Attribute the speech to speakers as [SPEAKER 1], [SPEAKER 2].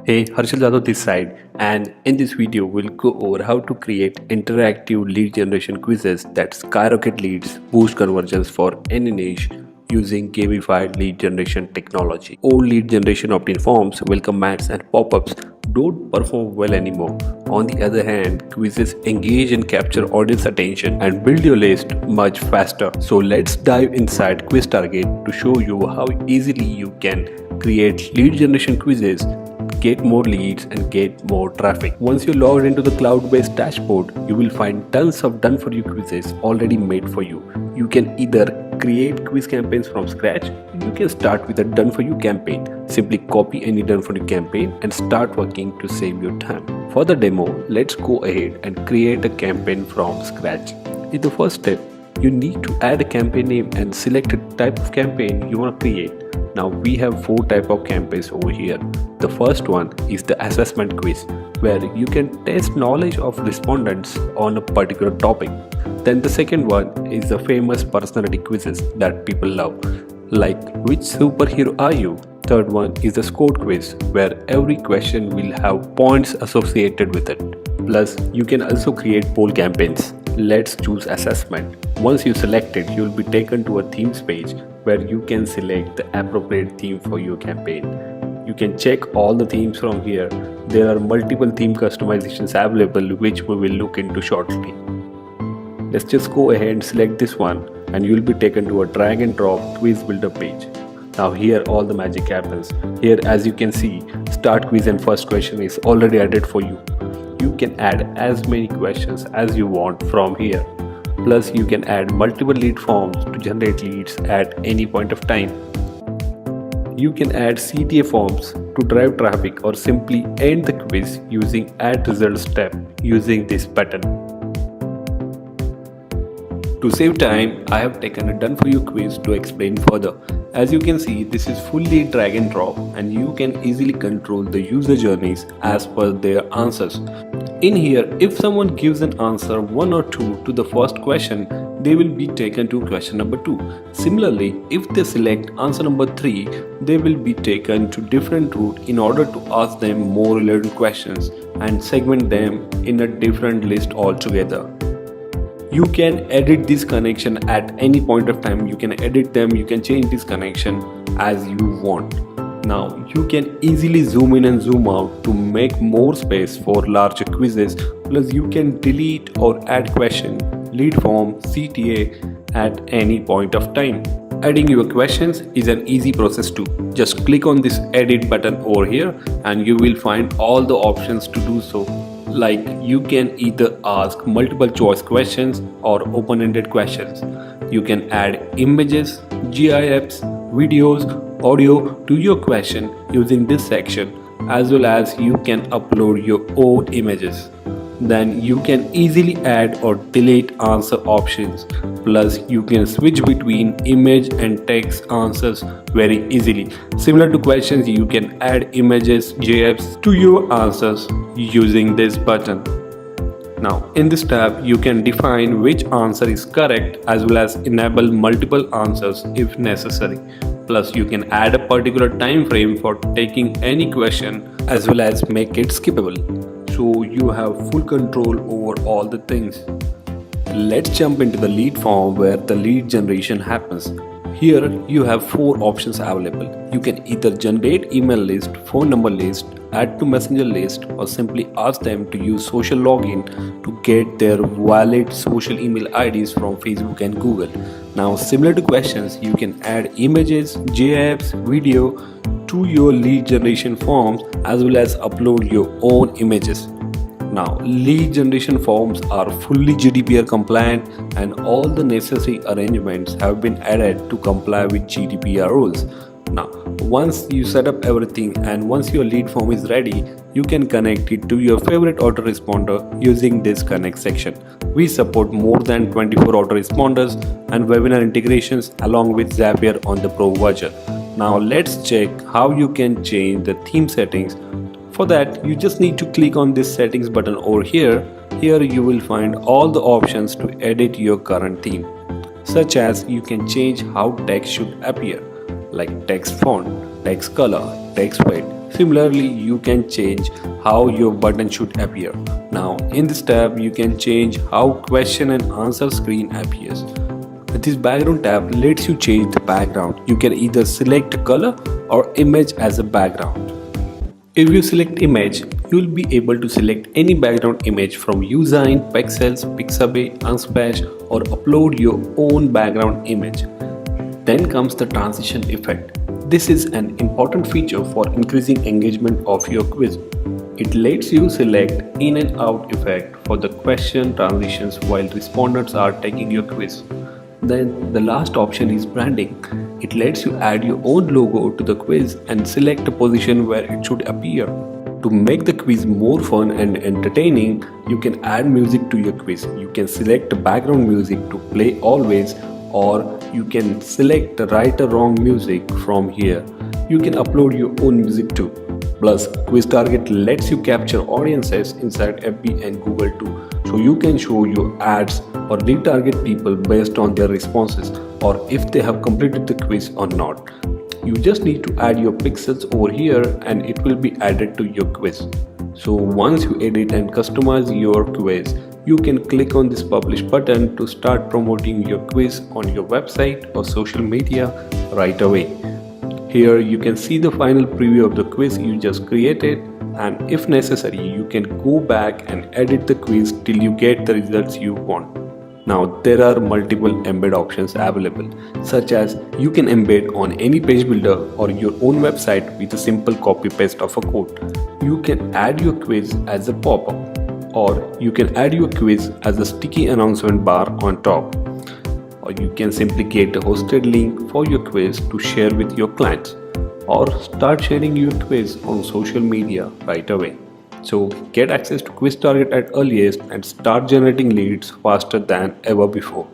[SPEAKER 1] Hey, Harshal Jadhav this side, and in this video we'll go over how to create interactive lead generation quizzes that skyrocket leads, boost conversions for any niche using gamified lead generation technology. Old lead generation opt-in forms, welcome mats and pop-ups don't perform well anymore. On the other hand, quizzes engage and capture audience attention and build your list much faster. So let's dive inside QuizTarget to show you how easily you can create lead generation quizzes, get more leads and get more traffic. Once you're logged into the cloud-based dashboard, you will find tons of done-for-you quizzes already made for you. You can either create quiz campaigns from scratch, you can start with a done-for-you campaign. Simply copy any done-for-you campaign and start working to save your time. For the demo, let's go ahead and create a campaign from scratch. In the first step, you need to add a campaign name and select a type of campaign you want to create. Now we have 4 types of campaigns over here. The first one is the assessment quiz, where you can test knowledge of respondents on a particular topic. Then the second one is the famous personality quizzes that people love, like which superhero are you? Third one is the score quiz, where every question will have points associated with it. Plus, you can also create poll campaigns. Let's choose assessment. Once you select it, you will be taken to a themes page where you can select the appropriate theme for your campaign. You can check all the themes from here. There are multiple theme customizations available which we will look into shortly. Let's just go ahead and select this one and you will be taken to a drag and drop quiz builder page. Now here all the magic happens. Here as you can see, start quiz and first question is already added for you. You can add as many questions as you want from here. Plus you can add multiple lead forms to generate leads at any point of time. You can add CTA forms to drive traffic or simply end the quiz using add results tab using this button. To save time, I have taken a done for you quiz to explain further. As you can see, this is fully drag and drop and you can easily control the user journeys as per their answers. In here, if someone gives an answer 1 or 2 to the first question, they will be taken to question number 2. Similarly, if they select answer number 3, they will be taken to different route in order to ask them more relevant questions and segment them in a different list altogether. You can edit this connection at any point of time. You can edit them, you can change this connection as you want. Now you can easily zoom in and zoom out to make more space for larger quizzes. Plus you can delete or add question, lead form, CTA at any point of time. Adding your questions is an easy process too. Just click on this edit button over here and you will find all the options to do so. Like you can either ask multiple choice questions or open-ended questions. You can add images, GIFs, videos, audio to your question using this section, as well as you can upload your own images. Then you can easily add or delete answer options. Plus you can switch between image and text answers very easily. Similar to questions, you can add images, GIFs to your answers using this button. Now in this tab you can define which answer is correct as well as enable multiple answers if necessary. Plus you can add a particular time frame for taking any question as well as make it skippable. So you have full control over all the things. Let's jump into the lead form where the lead generation happens. Here you have 4 options available. You can either generate email list, phone number list, add to messenger list, or simply ask them to use social login to get their valid social email IDs from Facebook and Google. Now similar to questions, you can add images, GIFs, video to your lead generation forms as well as upload your own images. Now lead generation forms are fully GDPR compliant and all the necessary arrangements have been added to comply with GDPR rules. Now once you set up everything and once your lead form is ready, you can connect it to your favorite autoresponder using this connect section. We support more than 24 autoresponders and webinar integrations along with Zapier on the Pro version. Now let's check how you can change the theme settings. For that, you just need to click on this settings button over here. Here you will find all the options to edit your current theme, such as you can change how text should appear, like text font, text color, text weight, Similarly, you can change how your button should appear. Now, in this tab, you can change how question and answer screen appears. This background tab lets you change the background. You can either select color or image as a background. If you select image, you will be able to select any background image from Usign, Pexels, Pixabay, Unsplash or upload your own background image. Then comes the transition effect. This is an important feature for increasing engagement of your quiz. It lets you select in and out effect for the question transitions while respondents are taking your quiz. Then the last option is branding. It lets you add your own logo to the quiz and select a position where it should appear. To make the quiz more fun and entertaining, you can add music to your quiz. You can select background music to play always, or you can select the right or wrong music from here. You can upload your own music too. Plus, QuizTarget lets you capture audiences inside FB and Google too, so you can show your ads or retarget people based on their responses or if they have completed the quiz or not. You just need to add your pixels over here and it will be added to your quiz. So once you edit and customize your quiz, you can click on this publish button to start promoting your quiz on your website or social media right away. Here you can see the final preview of the quiz you just created, and if necessary you can go back and edit the quiz till you get the results you want. Now there are multiple embed options available, such as you can embed on any page builder or your own website with a simple copy paste of a code. You can add your quiz as a pop-up, or you can add your quiz as a sticky announcement bar on top, or you can simply get a hosted link for your quiz to share with your clients, or start sharing your quiz on social media right away. So get access to QuizTarget at earliest and start generating leads faster than ever before.